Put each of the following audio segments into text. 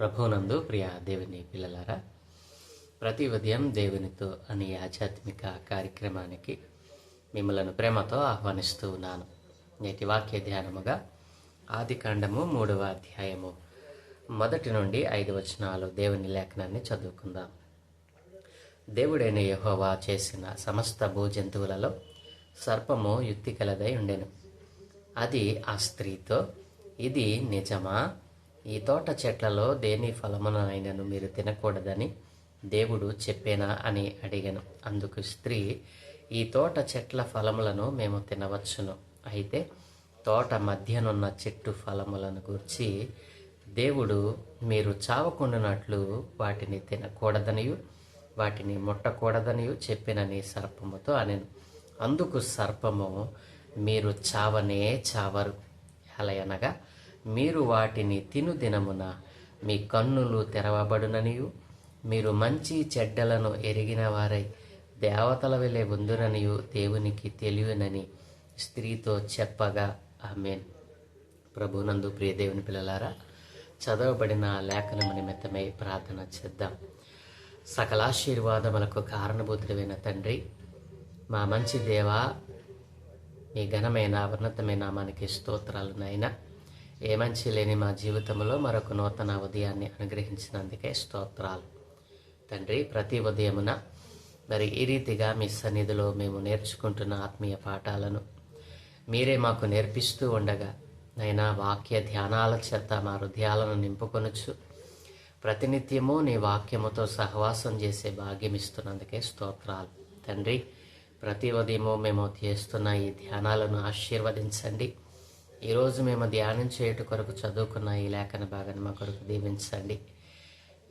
ప్రభువునందు ప్రియ దేవుని పిల్లలారా, ప్రతి ఉదయం దేవునితో అనే ఆధ్యాత్మిక కార్యక్రమానికి మిమ్మలను ప్రేమతో ఆహ్వానిస్తూ ఉన్నాను. నేటి వాక్య ధ్యానముగా ఆదికాండము 3వ అధ్యాయము 1 నుండి 5 వచనాలు దేవుని లేఖనాన్ని చదువుకుందాం. దేవుడైన యెహోవా చేసిన సమస్త భూజంతువులలో సర్పము యుక్తి కలదై ఉండెను. అది ఆ స్త్రీతో, ఇది నిజమా? ఈ తోట చెట్లలో దేని ఫలమునైనను మీరు తినకూడదని దేవుడు చెప్పేనా అని అడిగెను. అందుకు స్త్రీ, ఈ తోట చెట్ల ఫలములను మేము తినవచ్చును, అయితే తోట మధ్యనున్న చెట్టు ఫలములను గూర్చి దేవుడు మీరు చావకుండానట్లు వాటిని తినకూడదనియు వాటిని ముట్టకూడదనియు చెప్పినని సర్పముతో అనెను. అందుకు సర్పము, మీరు చావనే చావరు, ఎలయనగా మీరు వాటిని తిను దినమున మీ కన్నులు తెరవబడుననియు మీరు మంచి చెడ్డలను ఎరిగిన వారై దేవతల వలె ఉందురనియు దేవునికి తెలియనని స్త్రీతో చెప్పగా. ఆమేన్. ప్రభునందు ప్రియ దేవుని పిల్లలారా, చదవబడిన లేఖనము నిమిత్తమై ప్రార్థన చేద్దాం. సకలాశీర్వాదములకు కారణభూతుడైన తండ్రి, మా మంచి దేవా, మీ ఘనమైన ఉన్నతమైన నామానికి స్తోత్రాలు నాయనా. ఏ మంచి లేని మా జీవితంలో మరొక నూతన ఉదయాన్ని అనుగ్రహించినందుకే స్తోత్రాలు తండ్రి. ప్రతి ఉదయమున మరి ఈ రీతిగా మీ సన్నిధిలో మేము నేర్చుకుంటున్న ఆత్మీయ పాఠాలను మీరే మాకు నేర్పిస్తూ ఉండగా నైనా వాక్య ధ్యానాల చేత మా హృదయాలను నింపుకొనొచ్చు ప్రతినిత్యము నీ వాక్యముతో సహవాసం చేసే భాగ్యం ఇస్తున్నందుకే స్తోత్రాలు తండ్రి. ప్రతి ఉదయము మేము చేస్తున్న ఈ ధ్యానాలను ఆశీర్వదించండి. ఈరోజు మేము ధ్యానం చేయుట కొరకు చదువుకున్న ఈ లేఖన భాగాన్ని మా కొరకు దీవించండి.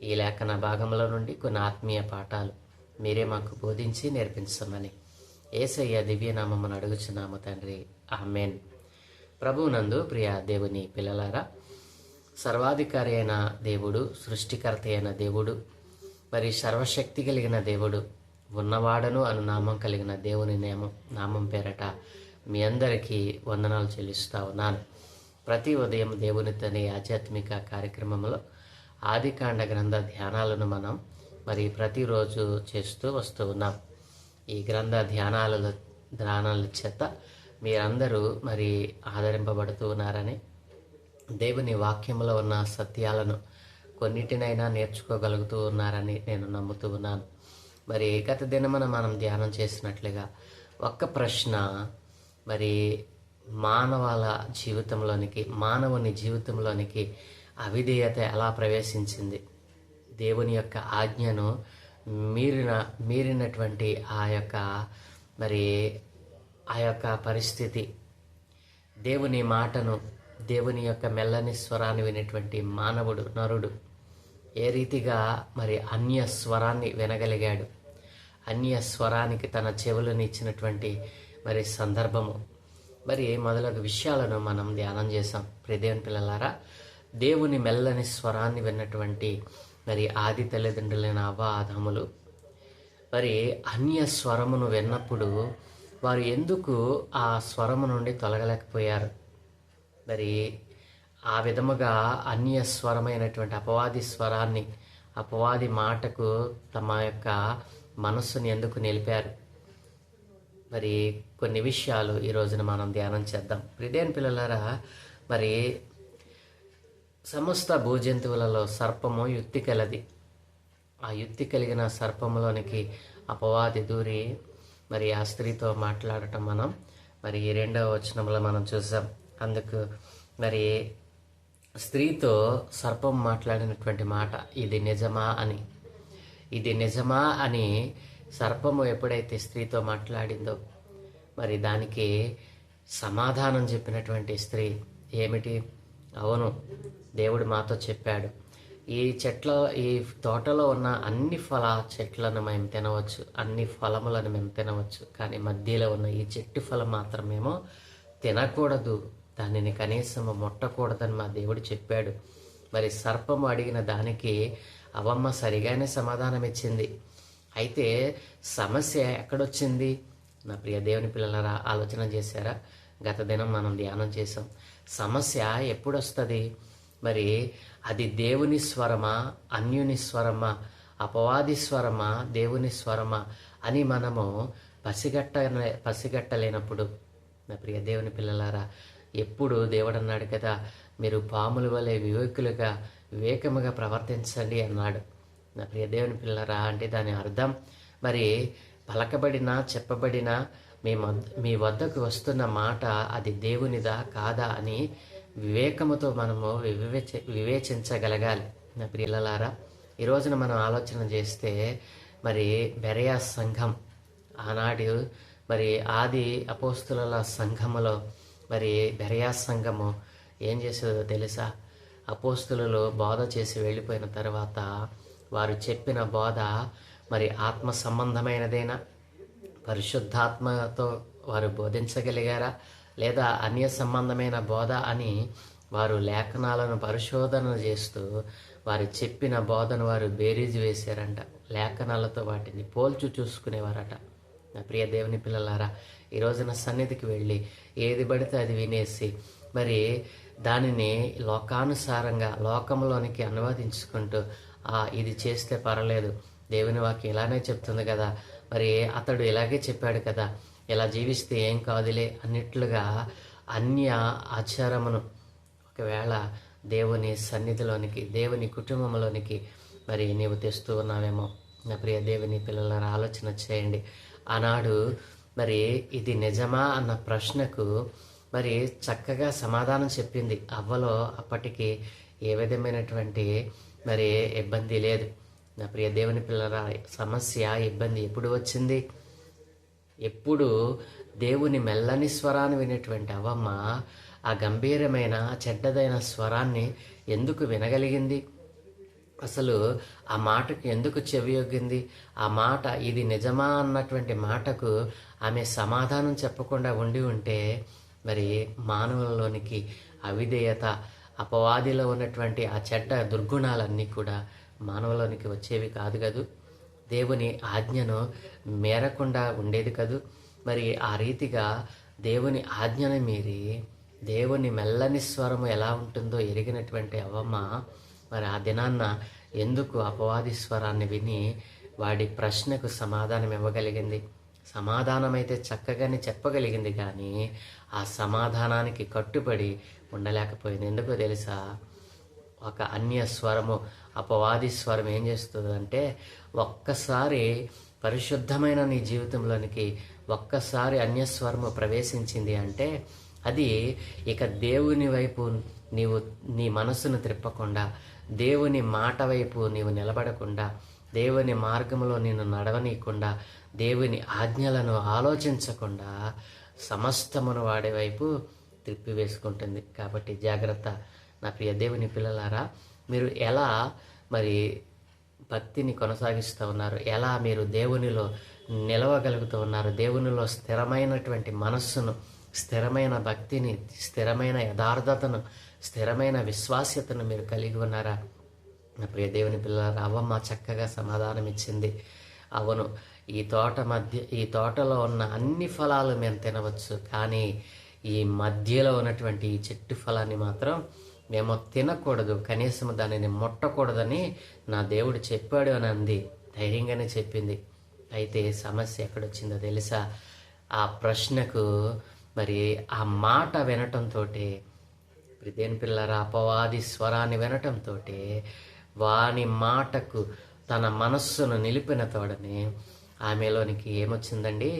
ఈ లేఖన భాగంలో నుండి కొన్ని ఆత్మీయ పాఠాలు మీరే మాకు బోధించి నేర్పించమని యేసయ్య దివ్యనామమును అడుగుచున్నాము తండ్రి. ఆమేన్. ప్రభువునందు ప్రియ దేవుని పిల్లలారా, సర్వాధికారి అయిన దేవుడు, సృష్టికర్త అయిన దేవుడు, మరి సర్వశక్తి కలిగిన దేవుడు, ఉన్నవాడను అను నామం కలిగిన దేవుని నామం పేరట మీ అందరికీ వందనాలు చెల్లిస్తూ ఉన్నాను. ప్రతి ఉదయం దేవునితోని ఆధ్యాత్మిక కార్యక్రమంలో ఆదికాండ గ్రంథ ధ్యానాలను మనం ప్రతిరోజు చేస్తూ వస్తూ ఉన్నాం. ఈ గ్రంథ ధ్యానాల చేత మీరందరూ ఆదరింపబడుతూ ఉన్నారని, దేవుని వాక్యంలో ఉన్న సత్యాలను కొన్నిటినైనా నేర్చుకోగలుగుతూ ఉన్నారని నేను నమ్ముతూ ఉన్నాను. గత దినమున మనం ధ్యానం చేసినట్లుగా ఒక్క ప్రశ్న, మానవుని జీవితంలోనికి అవిధేయత ఎలా ప్రవేశించింది, దేవుని యొక్క ఆజ్ఞను మీరినటువంటి ఆ యొక్క పరిస్థితి, దేవుని మాటను, దేవుని యొక్క మెల్లని స్వరాన్ని వినేటువంటి నరుడు ఏ రీతిగా అన్య స్వరాన్ని వినగలిగాడు, అన్య స్వరానికి తన చెవులను ఇచ్చినటువంటి సందర్భము, మొదలగు విషయాలను మనం ధ్యానం చేసాం. ప్రియదేవుని పిల్లలారా, దేవుని మెల్లని స్వరాన్ని విన్నటువంటి ఆది తల్లిదండ్రులైన అవ్వ ఆదాములు అన్య స్వరమును విన్నప్పుడు వారు ఎందుకు ఆ స్వరము నుండి తొలగలేకపోయారు? ఆ విధముగా అన్య స్వరమైనటువంటి అపవాది స్వరాన్ని, అపవాది మాటకు తమ యొక్క మనస్సుని ఎందుకు నిలిపారు? కొన్ని విషయాలు ఈ రోజున మనం ధ్యానం చేద్దాం. ప్రియదేవుని పిల్లలారా, సమస్త భూజంతువులలో సర్పము యుక్తి కలది. ఆ యుక్తి కలిగిన సర్పములోనికి అపవాది దూరి ఆ స్త్రీతో మాట్లాడటం మనం 2వ వచనంలో మనం చూసాం. అందుకు స్త్రీతో సర్పం మాట్లాడినటువంటి మాట, ఇది నిజమా అని సర్పము ఎప్పుడైతే స్త్రీతో మాట్లాడిందో దానికి సమాధానం చెప్పినటువంటి స్త్రీ ఏమిటి? అవును, దేవుడు మాతో చెప్పాడు, ఈ తోటలో ఉన్న అన్ని చెట్లను మేము తినవచ్చు, అన్ని ఫలములను మేము తినవచ్చు, కానీ మధ్యలో ఉన్న ఈ చెట్టు ఫలం మాత్రమేమో తినకూడదు, దానిని కనీసం ముట్టకూడదని మా దేవుడు చెప్పాడు. సర్పము అడిగిన దానికి అవమ్మ సరిగానే సమాధానం ఇచ్చింది. అయితే సమస్య ఎక్కడొచ్చింది? నా ప్రియ దేవుని పిల్లలారా, ఆలోచన చేశారా? గత దినం మనం ధ్యానం చేసాం. సమస్య ఎప్పుడు వస్తుంది? మరి అది దేవుని స్వరమా, అన్యుని స్వరమా, అపవాది స్వరమా, దేవుని స్వరమా అని మనము పసిగట్టలేనప్పుడు నా ప్రియ దేవుని పిల్లలారా, ఎప్పుడు దేవుడు అన్నాడు కదా, మీరు పాముల వలె వివేకముగా ప్రవర్తించండి అన్నాడు. నా ప్రియ దేవుని పిల్లలారా, అంటే దాని అర్థం మరి పలకబడిన చెప్పబడిన మీ వద్దకు వస్తున్న మాట అది దేవునిదా కాదా అని వివేకముతో మనము వివేచించగలగాలి. నా ప్రియులారా, ఈ రోజున మనం ఆలోచన చేస్తే మరి బెరయా సంఘం ఆనాడు మరి ఆది అపోస్తుల సంఘములో మరి బెరయా సంఘము ఏం చేసేదో తెలుసా? అపోస్తులు బోధ చేసి వెళ్ళిపోయిన తర్వాత వారు చెప్పిన బోధ మరి ఆత్మ సంబంధమైనదేనా, పరిశుద్ధాత్మతో వారు బోధించగలిగారా, లేదా అన్య సంబంధమైన బోధ అని వారు లేఖనాలను పరిశోధన చేస్తూ వారు చెప్పిన బోధను వారు బేరీజు వేశారంట. లేఖనాలతో వాటిని పోల్చు చూసుకునేవారట. నా ప్రియ దేవుని పిల్లలారా, ఈ రోజున సన్నిధికి వెళ్ళి ఏది పడితే అది వినేసి మరి దానిని లోకానుసారంగా లోకంలోనికి అనువాదించుకుంటూ ఇది చేస్తే పర్వాలేదు, దేవుని వాక్యం ఇలానే చెప్తుంది కదా, మరి అతడు ఇలాగే చెప్పాడు కదా, ఇలా జీవిస్తే ఏం కాదులే అన్నట్లుగా అన్య ఆచారమును ఒకవేళ దేవుని సన్నిధిలోనికి, దేవుని కుటుంబంలోనికి మరి నీవు తెస్తూ ఉన్నావేమో. నా ప్రియ దేవుని పిల్లలను ఆలోచన చేయండి. ఆనాడు మరి ఇది నిజమా అన్న ప్రశ్నకు మరి చక్కగా సమాధానం చెప్పింది అవ్వలో. అప్పటికి ఏ విధమైనటువంటి మరి ఇబ్బంది లేదు. నా ప్రియ దేవుని పిల్లల సమస్య, ఇబ్బంది ఎప్పుడు వచ్చింది? ఎప్పుడు దేవుని మెల్లని స్వరాన్ని వినేటువంటి అవ్వమ్మ ఆ గంభీరమైన చెడ్డదైన స్వరాన్ని ఎందుకు వినగలిగింది? అసలు ఆ మాటకు ఎందుకు చెవియొగ్గింది? ఆ మాట ఇది నిజమా అన్నటువంటి మాటకు ఆమె సమాధానం చెప్పకుండా ఉంటే మరి మానవులలోనికి అవిధేయత, అపవాదిలో ఉన్నటువంటి ఆ చెడ్డ దుర్గుణాలన్నీ కూడా మానవులోనికి వచ్చేవి కాదు కదూ. దేవుని ఆజ్ఞను మేరకుండా ఉండేది కదూ. మరి ఆ రీతిగా దేవుని ఆజ్ఞను మీరి దేవుని మెల్లని స్వరము ఎలా ఉంటుందో ఎరిగినటువంటి అవ్వమ్మ మరి ఆ దినాన్న ఎందుకు అపవాది స్వరాన్ని విని వాడి ప్రశ్నకు సమాధానం ఇవ్వగలిగింది? సమాధానం అయితే చక్కగానే చెప్పగలిగింది, కానీ ఆ సమాధానానికి కట్టుబడి ఉండలేకపోయింది. ఎందుకో తెలుసా? ఒక అన్య స్వరము, అపవాది స్వరం ఏం చేస్తుందంటే, ఒక్కసారి పరిశుద్ధమైన నీ జీవితంలోనికి ఒక్కసారి అన్యస్వరము ప్రవేశించింది అంటే అది ఇక దేవుని వైపు నీ మనసును త్రిప్పకుండా, దేవుని మాట వైపు నీవు నిలబడకుండా, దేవుని మార్గంలో నిన్ను నడవనీయకుండా, దేవుని ఆజ్ఞలను ఆలోచించకుండా సమస్తమును వాడే వైపు త్రిప్పివేసుకుంటుంది. కాబట్టి జాగ్రత్త నా ప్రియ దేవుని పిల్లలారా. మీరు ఎలా మరి భక్తిని కొనసాగిస్తూ ఉన్నారు? ఎలా మీరు దేవునిలో నిలవగలుగుతూ ఉన్నారు? దేవునిలో స్థిరమైనటువంటి మనస్సును, స్థిరమైన భక్తిని, స్థిరమైన యథార్థతను, స్థిరమైన విశ్వాస్యతను మీరు కలిగి ఉన్నారా? నా ప్రియ దేవుని పిల్లలారా, అవ్వమ్మ చక్కగా సమాధానం ఇచ్చింది. అవును, ఈ తోటలో ఉన్న అన్ని ఫలాలు మేము తినవచ్చు, కానీ ఈ మధ్యలో ఉన్నటువంటి ఈ చెట్టు ఫలాన్ని మాత్రం మేము తినకూడదు, కనీసం దానిని ముట్టకూడదని నా దేవుడు చెప్పాడు అని అంది. ధైర్యంగానే చెప్పింది. అయితే సమస్య ఎక్కడొచ్చిందో తెలుసా? ఆ ప్రశ్నకు మరి ఆ మాట వినటంతో, దేని పిల్లరా, అపవాది స్వరాన్ని వినటంతో వాని మాటకు తన మనస్సును నిలిపిన తోడనే ఆమెలోనికి ఏమొచ్చిందండి?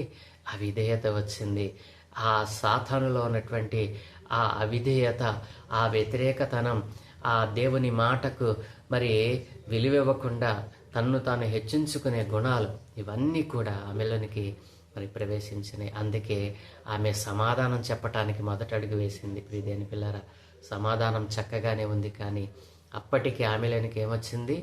అవిధేయత వచ్చింది. ఆ సాతానులో ఉన్నటువంటి ఆ అవిధేయత, ఆ వ్యతిరేకతనం, ఆ దేవుని మాటకు మరి విలువివ్వకుండా తన్ను తాను హెచ్చించుకునే గుణాలు, ఇవన్నీ కూడా ఆమెలోనికి మరి ప్రవేశించినాయి. అందుకే ఆమె సమాధానం చెప్పటానికి మొదట అడుగు వేసింది. ప్రియదేని పిల్లరా, సమాధానం చక్కగానే ఉంది, కానీ అప్పటికి ఆమెలోనికి ఏమొచ్చింది?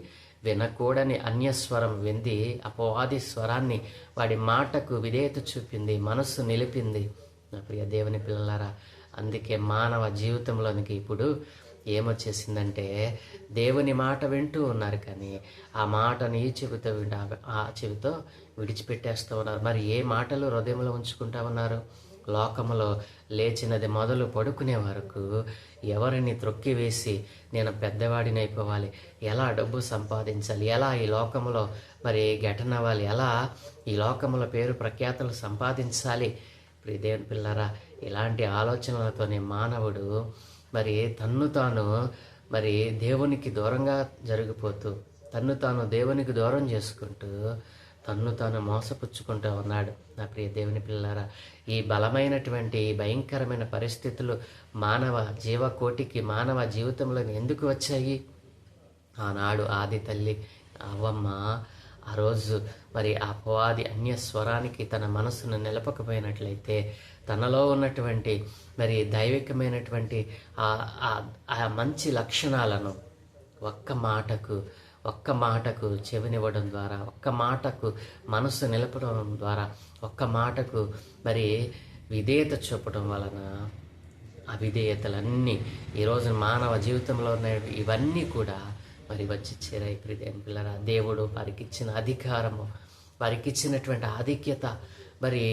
వినకూడని అన్యస్వరం వింది. అపవాది స్వరాన్ని, వాడి మాటకు విధేయత చూపింది, మనస్సు నిలిపింది. నా ప్రియ దేవుని పిల్లలారా, అందుకే మానవ జీవితంలోనికి ఇప్పుడు ఏమొచ్చేసిందంటే, దేవుని మాట వింటూ ఉన్నారు, కానీ ఆ మాటను ఈ చెవితో ఆ చెవితో విడిచిపెట్టేస్తూ ఉన్నారు. మరి ఏ మాటలు హృదయంలో ఉంచుకుంటా ఉన్నారు? లోకములో లేచినది మొదలు పడుకునే వరకు ఎవరిని త్రొక్కివేసి నేను పెద్దవాడినైపోవాలి, ఎలా డబ్బు సంపాదించాలి, ఎలా ఈ లోకములో మరి గెటనవ్వాలి, ఎలా ఈ లోకములో పేరు ప్రఖ్యాతులు సంపాదించాలి. ఇప్పుడు దేవుని పిల్లరా, ఇలాంటి ఆలోచనలతోనే మానవుడు మరి తన్ను తాను మరి దేవునికి దూరంగా జరిగిపోతూ, తన్ను తాను దేవునికి దూరం చేసుకుంటూ తన్ను తాను మోసపుచ్చుకుంటూ ఉన్నాడు. నా ప్రియ దేవుని పిల్లారా, ఈ బలమైనటువంటి భయంకరమైన పరిస్థితులు మానవ జీవకోటికి, మానవ జీవితంలో ఎందుకు వచ్చాయి? ఆనాడు ఆది తల్లి అవ్వమ్మ ఆ రోజు మరి అపవాది అన్య స్వరానికి తన మనసును నిలపకపోయినట్లయితే, తనలో ఉన్నటువంటి మరి దైవికమైనటువంటి ఆ మంచి లక్షణాలను ఒక్క మాటకు చెవినివ్వడం ద్వారా, ఒక్క మాటకు మనసు నిలపడం ద్వారా, ఒక్క మాటకు మరి విధేయత చూపడం వలన అవిధేయతలన్నీ ఈరోజు మానవ జీవితంలో ఉన్న ఇవన్నీ కూడా మరి వచ్చి చేరాయి. ప్రియమైన పిల్లరా, దేవుడు వారికి ఇచ్చిన అధికారము, వారికి ఇచ్చినటువంటి ఆధిక్యత, మరి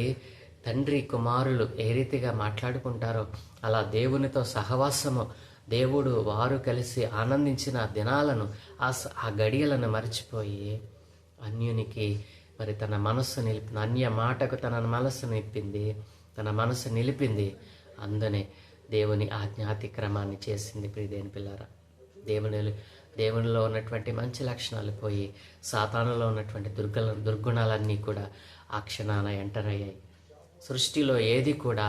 తండ్రి కుమారులు ఏ రీతిగా మాట్లాడుకుంటారో అలా దేవునితో సహవాసము, దేవుడు వారు కలిసి ఆనందించిన దినాలను, ఆ గడియలను మర్చిపోయి అన్యునికి మరి తన మనస్సు నిలిపింది, అన్య మాటకు తన మనస్సు నిలిపింది. అందునే దేవుని ఆజ్ఞాతిక్రమాన్ని చేసింది. ప్రియమైన పిల్లరా, దేవునిలో ఉన్నటువంటి మంచి లక్షణాలు పోయి సాతానులో ఉన్నటువంటి దుర్గుణాలన్నీ కూడా ఆ క్షణాన ఎంటర్ అయ్యాయి. సృష్టిలో ఏది కూడా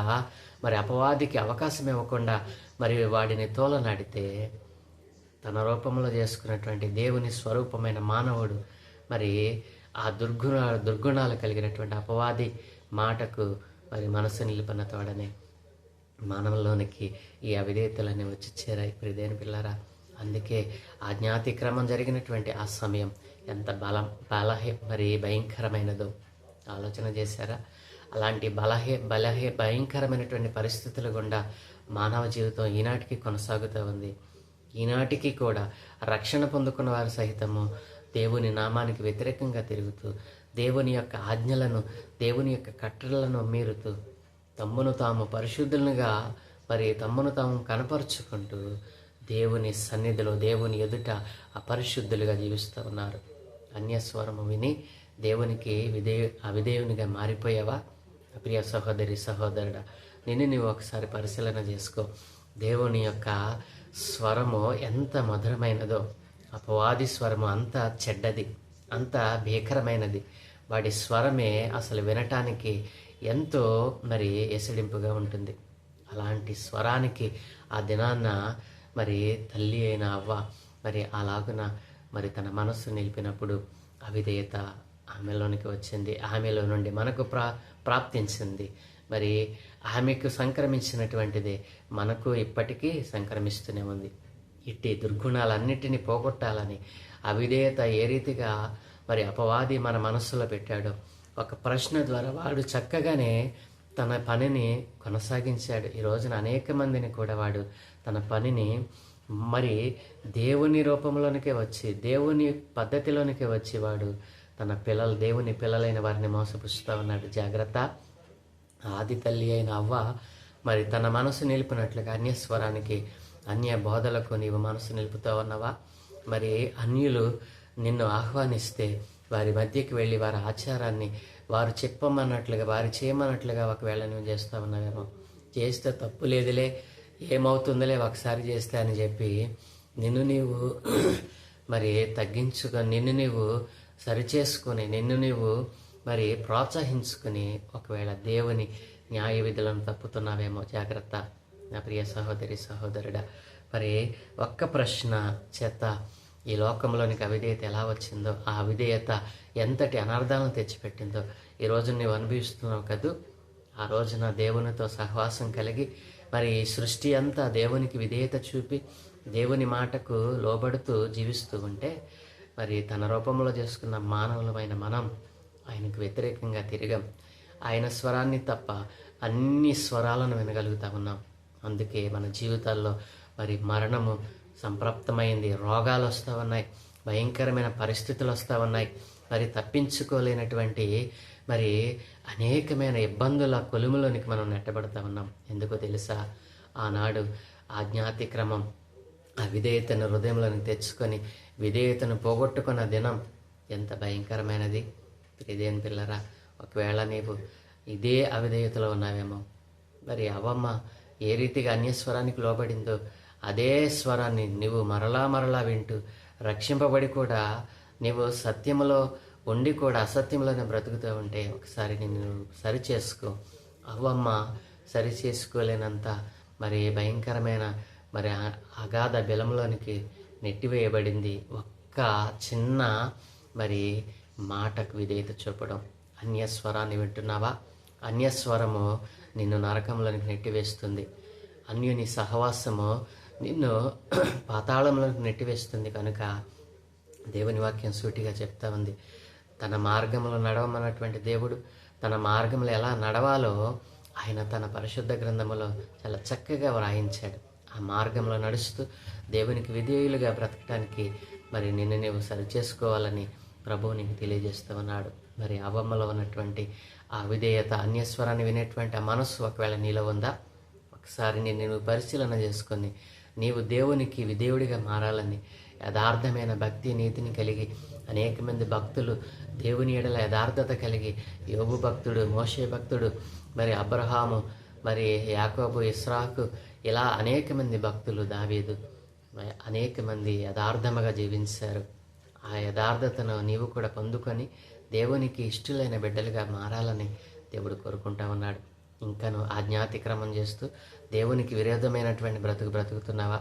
మరి అపవాదికి అవకాశం ఇవ్వకుండా మరి వాడిని తోలనాడితే, తన రూపంలో చేసుకున్నటువంటి దేవుని స్వరూపమైన మానవుడు మరి ఆ దుర్గుణాలు కలిగినటువంటి అపవాది మాటకు మరి మనసు నిలిపిన తోడనే మానవుల్లోనికి ఈ అవిధేయతలన్నీ వచ్చి చేరాయి. ప్రియమైన పిల్లరా, అందుకే ఆజ్ఞాతిక్రమం జరిగినటువంటి ఆ సమయం ఎంత మరి భయంకరమైనదో ఆలోచన చేశారా? అలాంటి భయంకరమైనటువంటి పరిస్థితుల గుండా మానవ జీవితం ఈనాటికి కొనసాగుతూ ఉంది. ఈనాటికి కూడా రక్షణ పొందుకున్న వారు సహితము దేవుని నామానికి వ్యతిరేకంగా తిరుగుతూ, దేవుని యొక్క ఆజ్ఞలను, దేవుని యొక్క కట్టడలను మీరుతూ, తమ్మును తాము పరిశుద్ధులుగా మరి తమ్మును తాము కనపరుచుకుంటూ దేవుని సన్నిధిలో, దేవుని ఎదుట అపరిశుద్ధులుగా జీవిస్తూ ఉన్నారు. అన్యస్వరము విని దేవునికి అవిధేయునిగా మారిపోయావా? ప్రియ సహోదరి సహోదరుడా, నీవు ఒకసారి పరిశీలన చేసుకో. దేవుని యొక్క స్వరము ఎంత మధురమైనదో, అపవాది స్వరము అంత చెడ్డది, అంత భీకరమైనది. వాడి స్వరమే అసలు వినటానికి ఎంతో మరి ఎసడింపుగా ఉంటుంది. అలాంటి స్వరానికి ఆ దినాన్న మరి తల్లి అయిన అవ్వ మరి అలాగున మరి తన మనస్సు నిలిపినప్పుడు అవిధేయత ఆమెలోనికి వచ్చింది. ఆమెలో నుండి మనకు ప్రాప్తించింది. మరి ఆమెకు సంక్రమించినటువంటిదే మనకు ఇప్పటికీ సంక్రమిస్తూనే ఉంది. ఇట్టి దుర్గుణాలన్నిటినీ పోగొట్టాలని అవిధేయత ఏ రీతిగా మరి అపవాది మన మనస్సులో పెట్టాడో, ఒక ప్రశ్న ద్వారా వాడు చక్కగానే తన పనిని కొనసాగించాడు. ఈ రోజున అనేక మందిని కూడా వాడు తన పనిని మరి దేవుని రూపంలోనికే వచ్చి, దేవుని పద్ధతిలోనికే వచ్చి వాడు తన దేవుని పిల్లలైన వారిని మోసపుచ్చుతూ ఉన్నాడు. జాగ్రత్త. ఆది తల్లి అయిన అవ్వ మరి తన మనసు నిలిపినట్లుగా అన్యస్వరానికి, అన్య బోధలకు నీవు మనసు నిలుపుతూ ఉన్నావా? మరి అన్యులు నిన్ను ఆహ్వానిస్తే వారి మధ్యకి వెళ్ళి వారి ఆచారాన్ని వారు చెప్పమన్నట్లుగా, వారు చేయమన్నట్లుగా ఒకవేళ నువ్వు చేస్తూ ఉన్నావేమో. చేస్తే తప్పు లేదులే, ఏమవుతుందిలే ఒకసారి చేస్తే అని చెప్పి నిన్ను నీవు మరి తగ్గించుకొని, నిన్ను నీవు సరిచేసుకొని, నిన్ను నీవు మరి ప్రోత్సహించుకుని ఒకవేళ దేవుని న్యాయ విధులను తప్పుతున్నావేమో. జాగ్రత్త నా ప్రియ సహోదరి సహోదరుడా. మరి ఒక్క ప్రశ్న చేత ఈ లోకంలోనికి అవిధేయత ఎలా వచ్చిందో, ఆ అవిధేయత ఎంతటి అనర్థాలను తెచ్చిపెట్టిందో ఈరోజు నీవు అనుభవిస్తున్నావు కదూ. ఆ రోజున దేవునితో సహవాసం కలిగి మరి సృష్టి అంతా దేవునికి విధేయత చూపి దేవుని మాటకు లోబడుతూ జీవిస్తూ ఉంటే, మరి తన రూపంలో చేసుకున్న మానవులమైన మనం ఆయనకు వ్యతిరేకంగా తిరిగాం. ఆయన స్వరాన్ని తప్ప అన్ని స్వరాలను వినగలుగుతా ఉన్నాం. అందుకే మన జీవితాల్లో మరి మరణము సంప్రాప్తమైంది, రోగాలు వస్తూ ఉన్నాయి, భయంకరమైన పరిస్థితులు వస్తూ ఉన్నాయి. మరి తప్పించుకోలేనటువంటి మరి అనేకమైన ఇబ్బందుల కొలుములోనికి మనం నెట్టబడతా ఉన్నాం. ఎందుకో తెలుసా? ఆనాడు ఆజ్ఞాతిక్రమం విధేయతను హృదయంలోనికి తెచ్చుకొని విధేయతను పోగొట్టుకున్న దినం ఎంత భయంకరమైనది. ఇదేం పిల్లరా, ఒకవేళ నీవు ఇదే అవిధేయతలో ఉన్నావేమో. మరి అవ్వమ్మ ఏ రీతిగా అన్యస్వరానికి లోబడిందో అదే స్వరాన్ని నువ్వు మరలా వింటూ రక్షింపబడి కూడా నీవు సత్యములో ఉండి కూడా అసత్యంలోనే బ్రతుకుతూ ఉంటే ఒకసారి నిన్ను సరి చేసుకో. అవ్వమ్మ సరి చేసుకోలేనంత మరి భయంకరమైన మరి అగాధ బిలంలోనికి నెట్టివేయబడింది ఒక్క చిన్న మరి మాటకు విధేయత చూపడం. అన్యస్వరాన్ని వింటున్నావా? అన్యస్వరము నిన్ను నరకంలోనికి నెట్టివేస్తుంది. అన్యుని సహవాసము నిన్ను పాతాళంలోకి నెట్టివేస్తుంది. కనుక దేవుని వాక్యం సూటిగా చెప్తా ఉంది. తన మార్గంలో నడవమన్నటువంటి దేవుడు తన మార్గంలో ఎలా నడవాలో ఆయన తన పరిశుద్ధ గ్రంథములో చాలా చక్కగా వ్రాయించాడు. ఆ మార్గంలో నడుస్తూ దేవునికి విధేయులుగా బ్రతకడానికి మరి నిన్ను నీవు సరిచేసుకోవాలని ప్రభువు నీకు తెలియజేస్తూ ఉన్నాడు. మరి అవ్వమ్మలో ఉన్నటువంటి ఆ విధేయత, అన్యస్వరాన్ని వినేటువంటి ఆ మనస్సు ఒకవేళ నీలో ఉందా? ఒకసారి నేను పరిశీలన చేసుకొని నీవు దేవునికి విధేయుడిగా మారాలని యథార్థమైన భక్తి నీతిని కలిగి అనేక మంది భక్తులు దేవుని ఎడల యథార్థత కలిగి యోబు భక్తుడు, మోషే భక్తుడు, మరి అబ్రహాము, మరి యాకోబు, ఇస్రాకు, ఇలా అనేక మంది భక్తులు, దావీదు, అనేక మంది యథార్థముగా జీవించారు. ఆ యథార్థతను నీవు కూడా పొందుకొని దేవునికి ఇష్టలైన బిడ్డలుగా మారాలని దేవుడు కోరుకుంటా ఉన్నాడు. ఇంకను ఆజ్ఞాతిక్రమం చేస్తూ దేవునికి విరోధమైనటువంటి బ్రతుకుతున్నావా?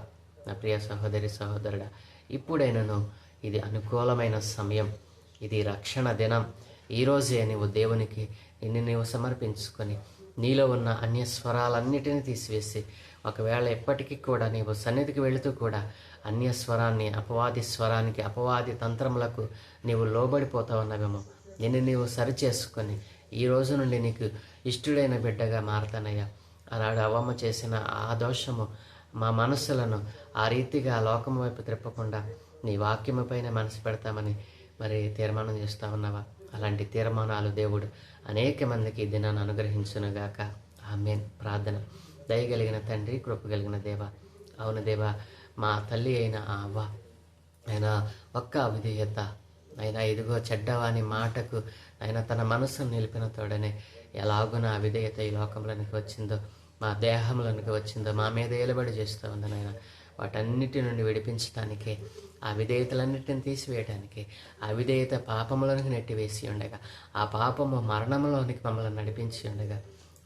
నా ప్రియ సహోదరి సహోదరుడా, ఇప్పుడైనను ఇది అనుకూలమైన సమయం. ఇది రక్షణ దినం. ఈరోజే నీవు దేవునికి నిన్ను నీవు సమర్పించుకొని నీలో ఉన్న అన్యస్వరాలన్నిటినీ తీసివేసి, ఒకవేళ ఎప్పటికీ కూడా నీవు సన్నిధికి వెళుతూ కూడా అన్యస్వరాన్ని, అపవాది స్వరానికి, అపవాది తంత్రములకు నీవు లోబడిపోతా ఉన్నావేమో, నిన్ను నీవు సరిచేసుకొని ఈ రోజు నుండి నీకు ఇష్టడైన బిడ్డగా మారతానయ్యా. ఆనాడు అవ్వమ్మ చేసిన ఆ దోషము మా మనస్సులను ఆ రీతిగా లోకము వైపు త్రిప్పకుండా నీ వాక్యము పైన మనసు పెడతామని మరి తీర్మానం చేస్తా ఉన్నావా? అలాంటి తీర్మానాలు దేవుడు అనేక మందికి దినాన్ని అనుగ్రహించునుగాక. ఆమేన్. ప్రార్థన. దయగలిగిన తండ్రి, కృపగలిగిన దేవ, అవును దేవ, మా తల్లి అయిన ఆ అవ్వ ఆయన ఒక్క అవిధేయత అయినా ఇదిగో చెడ్డవాని మాటకు ఆయన తన మనస్సును నిలిపిన తోడనే ఎలాగున అవిధేయత ఈ లోకంలోనికి వచ్చిందో, మా దేహంలోనికి వచ్చిందో, మా మీద ఏలుబడి చేస్తూ ఉందని ఆయన వాటన్నిటి నుండి విడిపించడానికే, ఆ విధేయతలన్నిటిని తీసివేయడానికి, ఆ విధేయత పాపంలోనికి నెట్టివేసి ఉండగా, ఆ పాపము మరణంలోనికి మమ్మల్ని నడిపించి ఉండగా,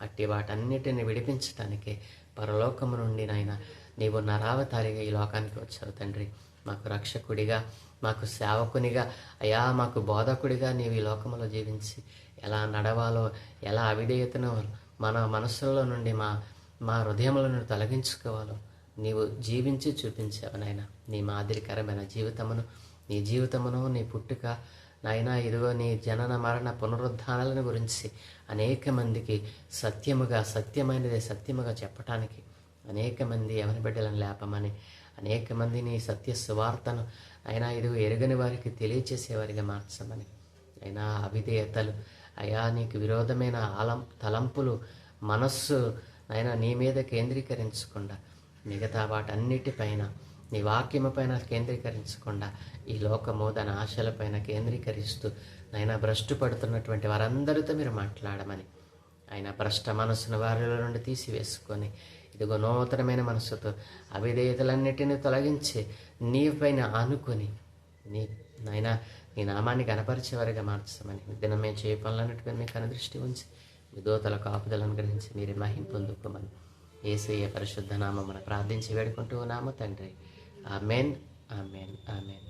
అట్టి వాటన్నిటిని విడిపించడానికే పరలోకము నుండి నాయన నీవు నరావతారిగా ఈ లోకానికి వచ్చావు తండ్రి. మాకు రక్షకుడిగా, మాకు సేవకునిగా, అయా మాకు బోధకుడిగా నీవు ఈ లోకంలో జీవించి ఎలా నడవాలో, ఎలా అవిధేయతను మన మనస్సులో నుండి మా హృదయంలో నుండి తొలగించుకోవాలో నీవు జీవించి చూపించావు నాయన. నీ మాదిరికరమైన నీ జీవితమును నీ పుట్టుక నాయన, ఇదిగో నీ జనన మరణ పునరుద్ధానాలను గురించి అనేక మందికి సత్యమైనదే సత్యముగా చెప్పటానికి అనేక మంది యవన బిడ్డలను లేపమని, అనేక మంది నీ సత్య సువార్తను అయినా ఇదిగో ఎరుగని వారికి తెలియచేసేవారిగా మార్చమని, అయినా అవిధేయతలు, అయా నీకు విరోధమైన తలంపులు, మనస్సు అయినా నీ మీద కేంద్రీకరించకుండా మిగతా వాటన్నిటిపైన నీ వాక్యము పైన కేంద్రీకరించకుండా ఈ లోకము దాని ఆశలపైన కేంద్రీకరిస్తూ ఆయన భ్రష్టు పడుతున్నటువంటి వారందరితో మీరు మాట్లాడమని, ఆయన భ్రష్ట మనస్సును వారిలో నుండి తీసివేసుకొని ఇదిగో నూతనమైన మనస్సుతో అవిధేయతలన్నిటినీ తొలగించి నీ పైన ఆనుకొని నాయన నీ నామాన్ని కనపరిచేవారిగా మార్చమని, దినమే చేయ పనులన్నిటిపై మీకు అనుదృష్టి ఉంచి మీ దూతల కాపుదలను గ్రహించి మీరు మహిమ పొందుకోమని యేసయ్య పరిశుద్ధ నామమున ప్రార్థించి వేడుకుంటూ ఉన్నాము తండ్రి. ఆమేన్, ఆమేన్, ఆమేన్.